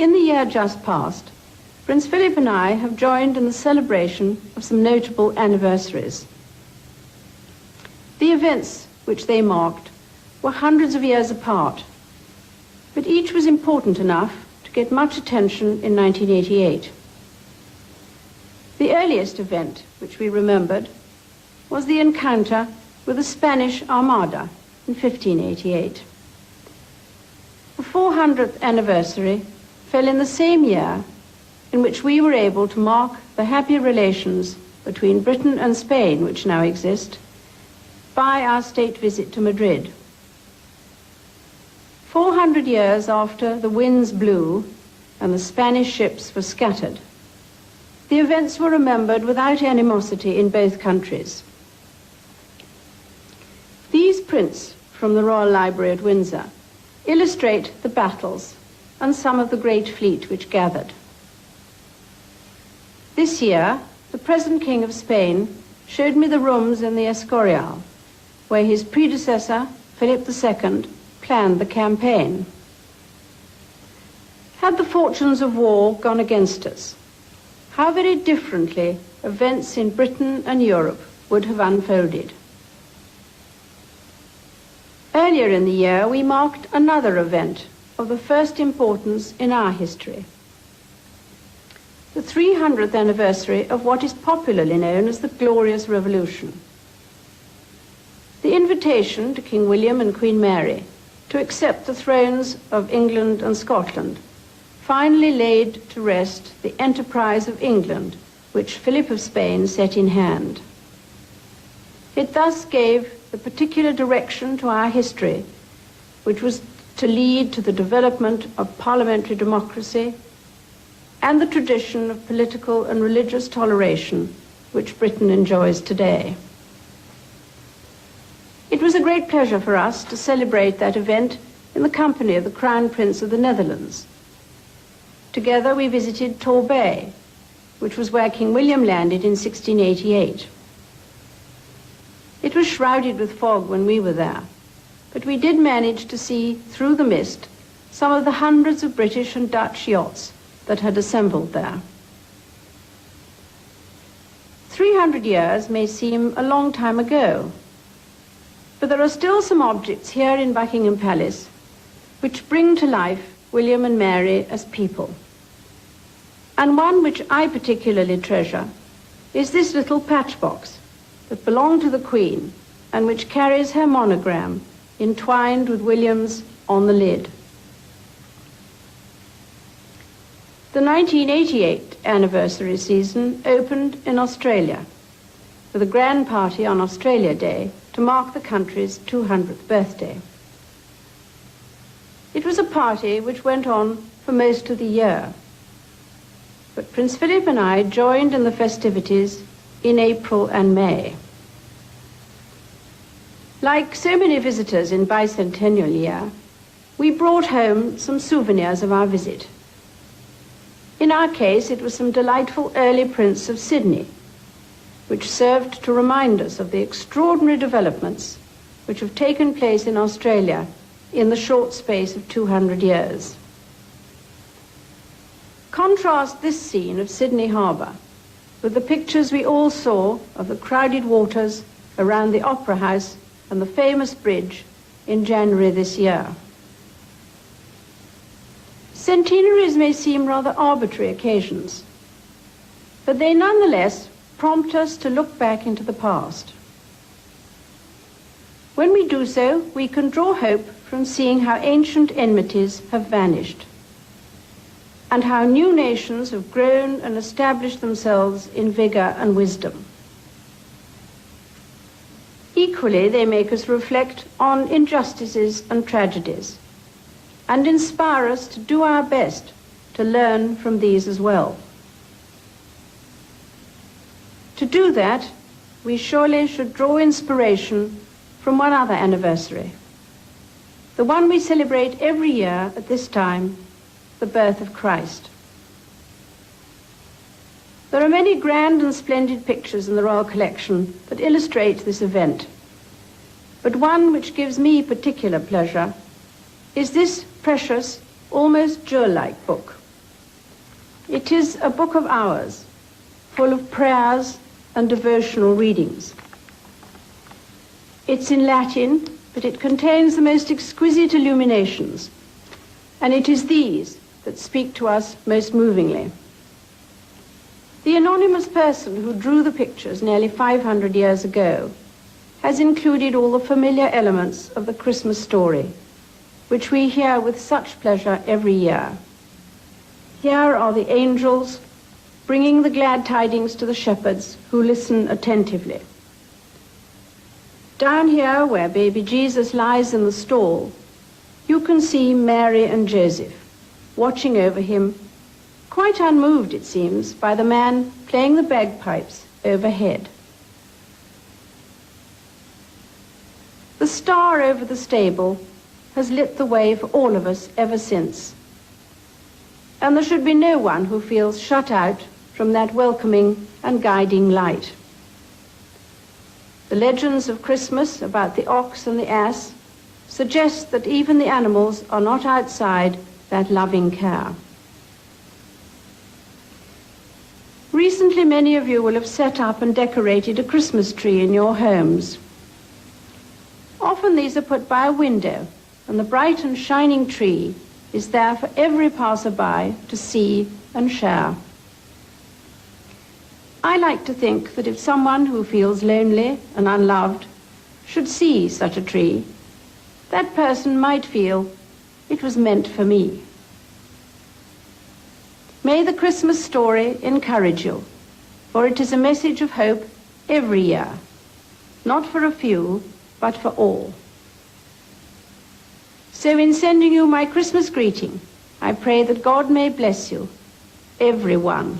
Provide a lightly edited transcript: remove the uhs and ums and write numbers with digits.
In the year just past, Prince Philip and I have joined in the celebration of some notable anniversaries. The events which they marked were hundreds of years apart, but each was important enough to get much attention in 1988. The earliest event which we remembered was the encounter with the Spanish Armada in 1588. The 400th anniversary fell in the same year in which we were able to mark the happy relations between Britain and Spain which now exist by our state visit to Madrid. 400 years after the winds blew and the Spanish ships were scattered, the events were remembered without animosity in both countries. These prints from the Royal Library at Windsor illustrate the battles and some of the great fleet which gathered. This year, the present King of Spain showed me the rooms in the Escorial, where his predecessor, Philip II, planned the campaign. Had the fortunes of war gone against us, how very differently events in Britain and Europe would have unfolded. Earlier in the year, we marked another event of the first importance in our history, the 300th anniversary of what is popularly known as the Glorious Revolution. The invitation to King William and Queen Mary to accept the thrones of England and Scotland finally laid to rest the enterprise of England, which Philip of Spain set in hand. It thus gave the particular direction to our history, which was to lead to the development of parliamentary democracy and the tradition of political and religious toleration which Britain enjoys today. It was a great pleasure for us to celebrate that event in the company of the Crown Prince of the Netherlands. Together we visited Torbay, which was where King William landed in 1688. It was shrouded with fog when we were there, but we did manage to see through the mist some of the hundreds of British and Dutch yachts that had assembled there. 300 years may seem a long time ago, but there are still some objects here in Buckingham Palace which bring to life William and Mary as people. And one which I particularly treasure is this little patchbox that belonged to the Queen and which carries her monogram entwined with William's on the lid. The 1988 anniversary season opened in Australia with a grand party on Australia Day to mark the country's 200th birthday. It was a party which went on for most of the year, but Prince Philip and I joined in the festivities in April and May. Like so many visitors in bicentennial year, we brought home some souvenirs of our visit. In our case, it was some delightful early prints of Sydney, which served to remind us of the extraordinary developments which have taken place in Australia in the short space of 200 years. Contrast this scene of Sydney Harbour with the pictures we all saw of the crowded waters around the Opera House and the famous bridge in January this year. Centenaries may seem rather arbitrary occasions, but they nonetheless prompt us to look back into the past. When we do so, we can draw hope from seeing how ancient enmities have vanished and how new nations have grown and established themselves in vigor and wisdom. Equally, they make us reflect on injustices and tragedies and inspire us to do our best to learn from these as well. To do that, we surely should draw inspiration from one other anniversary, the one we celebrate every year at this time, the birth of Christ. There are many grand and splendid pictures in the Royal Collection that illustrate this event, but one which gives me particular pleasure is this precious, almost jewel-like book, It is a book of hours, full of prayers and devotional readings. It's in Latin, but it contains the most exquisite illuminations, and it is these that speak to us most movingly. The anonymous person who drew the pictures nearly 500 years ago has included all the familiar elements of the Christmas story, which we hear with such pleasure every year. Here are the angels bringing the glad tidings to the shepherds who listen attentively. Down here, where baby Jesus lies in the stall, you can see Mary and Joseph watching over him, quite unmoved, it seems, by the man playing the bagpipes overhead. The star over the stable has lit the way for all of us ever since, and there should be no one who feels shut out from that welcoming and guiding light. The legends of Christmas about the ox and the ass suggest that even the animals are not outside that loving care. Recently, many of you will have set up and decorated a Christmas tree in your homes. Often these are put by a window, and the bright and shining tree is there for every passerby to see and share. I like to think that if someone who feels lonely and unloved should see such a tree, that person might feel it was meant for me. May the Christmas story encourage you, for it is a message of hope every year, not for a few, but for all. So in sending you my Christmas greeting, I pray that God may bless you, everyone.